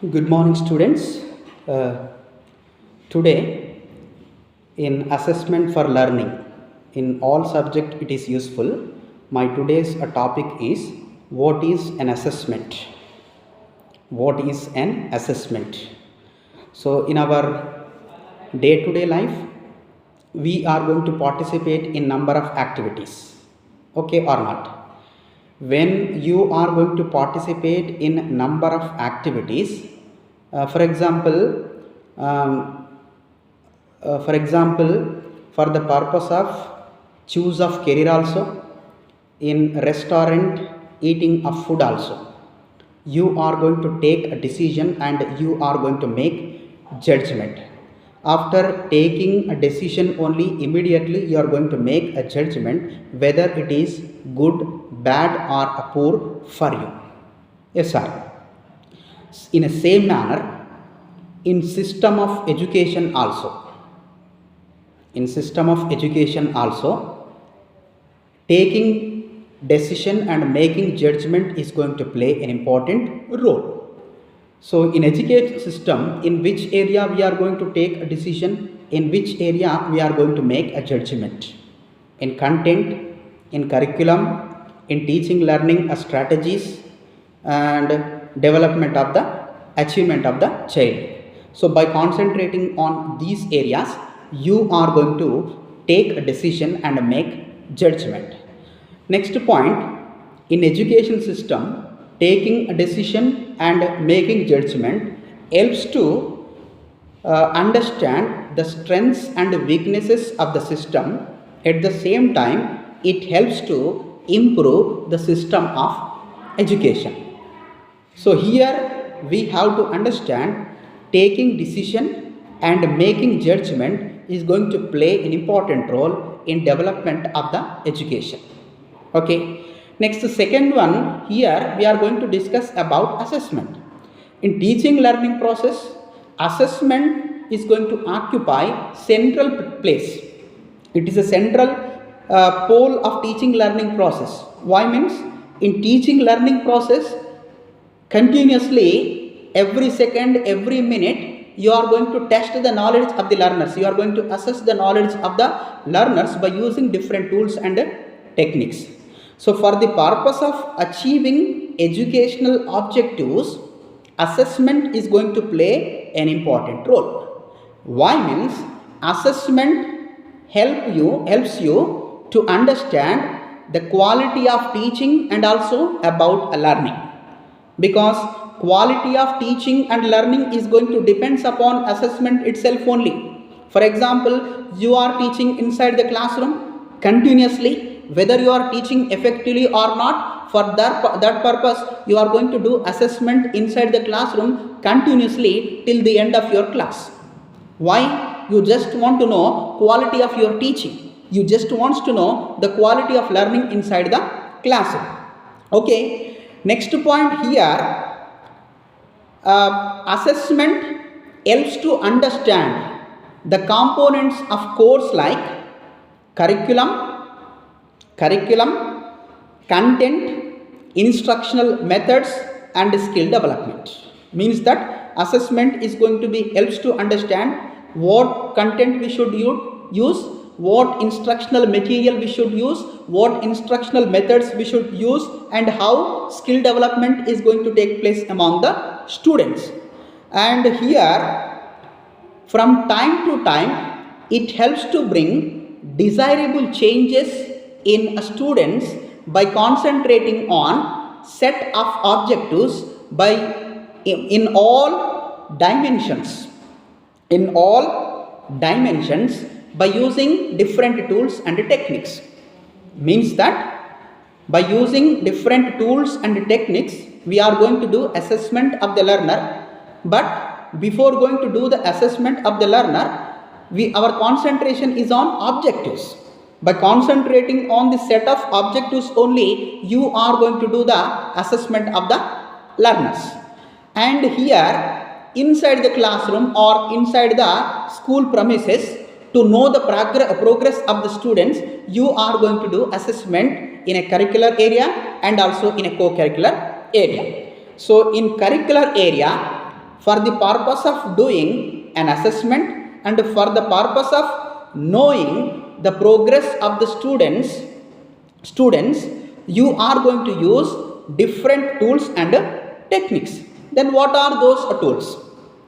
Good morning, students. Uh, Today, in assessment for learning, in all subject it is useful. My today's topic is what is an assessment? What is an assessment? So, in our day-to-day life, we are going to participate in number of activities. Okay or not? When you are going to participate in number of activities, for example, um, for the purpose of choose of career also, in restaurant eating of food also, you are going to take a decision and you are going to make judgment. After taking a decision only, immediately you are going to make a judgment whether it is good, bad or poor for you. Yes sir. In a same manner, in system of education also, taking decision and making judgment is going to play an important role. So in education system, in which area we are going to take a decision, in which area we are going to make a judgment? In content, in curriculum, in teaching learning strategies and development of the achievement of the child. So by concentrating on these areas, you are going to take a decision and make judgment. Next point, in education system, taking a decision and making judgment helps to understand the strengths and weaknesses of the system. At the same time, it helps to improve the system of education. So here we have to understand taking decision and making judgment is going to play an important role in development of the education. Okay. Next, the second one, here we are going to discuss about assessment. In teaching learning process, assessment is going to occupy central place. It is a central pole of teaching learning process. Why means in teaching learning process, continuously every second, every minute, you are going to test the knowledge of the learners. You are going to assess the knowledge of the learners by using different tools and techniques. So for the purpose of achieving educational objectives, assessment is going to play an important role. Why means assessment helps you to understand the quality of teaching and also about learning, because quality of teaching and learning is going to depends upon assessment itself only. For example, you are teaching inside the classroom continuously, whether you are teaching effectively or not, for that purpose you are going to do assessment inside the classroom continuously till the end of your class. Why? You just want to know quality of your teaching. You just want to know the quality of learning inside the classroom. Okay. Next point here, assessment helps to understand the components of course like curriculum, content, instructional methods and skill development. Means that assessment is going to be helps to understand what content we should use, what instructional material we should use, what instructional methods we should use, and how skill development is going to take place among the students. And here, from time to time, it helps to bring desirable changes in students by concentrating on set of objectives in all dimensions by using different tools and techniques. Means that by using different tools and techniques, we are going to do assessment of the learner. But before going to do the assessment of the learner, our concentration is on objectives. By concentrating on the set of objectives only, you are going to do the assessment of the learners. And here, inside the classroom or inside the school premises, to know the progress of the students, you are going to do assessment in a curricular area and also in a co-curricular area. So in curricular area, for the purpose of doing an assessment and for the purpose of knowing the progress of the students, you are going to use different tools and techniques. Then what are those tools?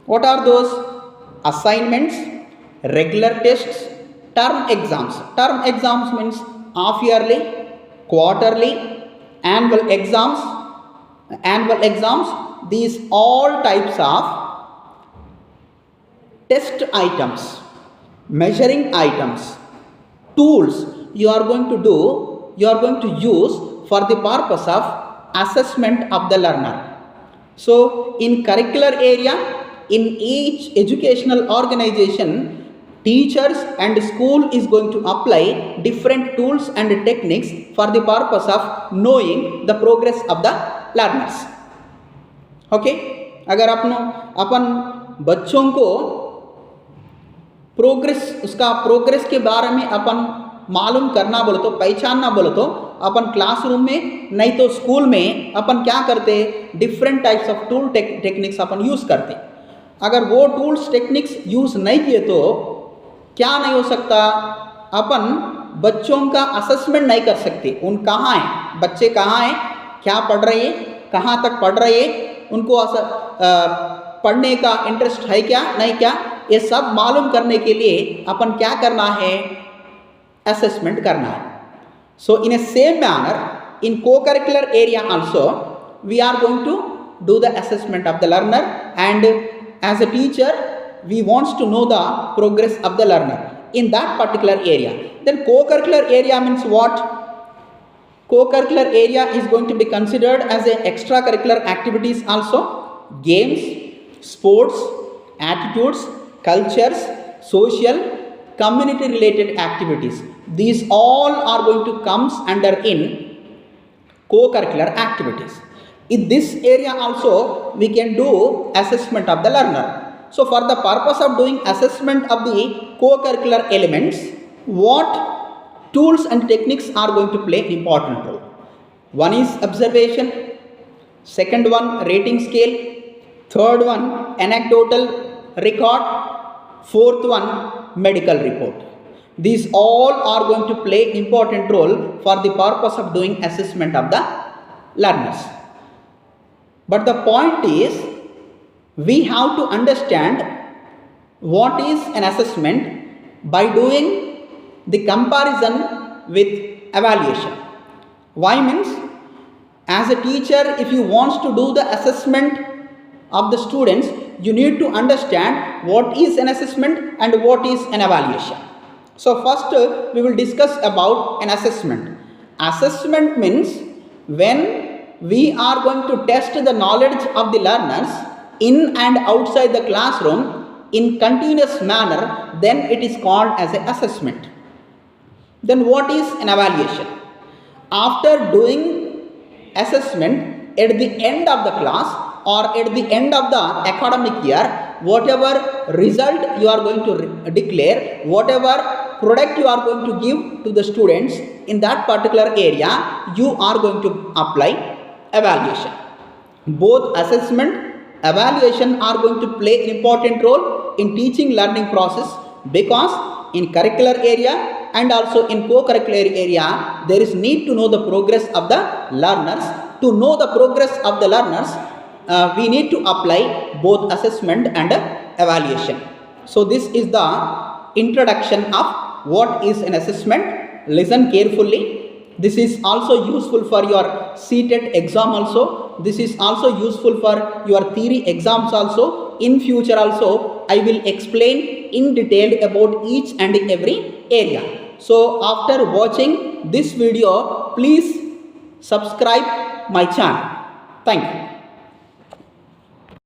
What are those? Assignments, regular tests, term exams. Term exams means half yearly, quarterly, annual exams. These all types of test items, measuring items, tools you are going to use for the purpose of assessment of the learner. So in curricular area, in each educational organization, teachers and school is going to apply different tools and techniques for the purpose of knowing the progress of the learners. Okay, अगर अपन बच्चों को उसका progress के बारे में अपन मालूम करना बोले तो, पहचानना बोले तो, अपन क्लासरूम में नहीं तो स्कूल में अपन क्या करते, different types of tool techniques upon use करते. अगर वो टूल्स टेक्निक्स यूज़ नहीं किए तो क्या नहीं हो सकता, अपन बच्चों का असेसमेंट नहीं कर सकते. उन कहाँ हैं, बच्चे कहाँ हैं, क्या पढ़ रहे हैं, कहाँ तक पढ़ रहे हैं, उनको पढ़ने का इंटरेस्ट है क्या नहीं क्या, ये सब मालूम करने के लिए अपन क्या करना है, असेसमेंट करना है. So in a same manner in co-curricular area also we are going to do the assessment of the learner, and as a teacher we wants to know the progress of the learner in that particular area. Then co-curricular area means what? Co-curricular area is going to be considered as a extracurricular activities also, games, sports, attitudes, cultures, social, community related activities. These all are going to comes under in co-curricular activities. In this area also we can do assessment of the learner. So for the purpose of doing assessment of the co-curricular elements, what tools and techniques are going to play important role? One is observation, second one rating scale, third one anecdotal record, fourth one medical report. These all are going to play important role for the purpose of doing assessment of the learners. But the point is, we have to understand what is an assessment by doing the comparison with evaluation. Why means, as a teacher, if you want to do the assessment of the students, you need to understand what is an assessment and what is an evaluation. So first we will discuss about an assessment. Assessment means when we are going to test the knowledge of the learners in and outside the classroom in continuous manner, then it is called as an assessment. Then what is an evaluation? After doing assessment at the end of the class or at the end of the academic year, whatever result you are going to declare, whatever product you are going to give to the students in that particular area, you are going to apply evaluation. Both assessment, evaluation are going to play an important role in teaching learning process, because in curricular area and also in co-curricular area, there is need to know the progress of the learners. To know the progress of the learners, we need to apply both assessment and evaluation. So this is the introduction of what is an assessment. Listen carefully. This is also useful for your CTET exam also. This is also useful for your theory exams also. In future also, I will explain in detail about each and every area. So after watching this video, please subscribe my channel. Thank you.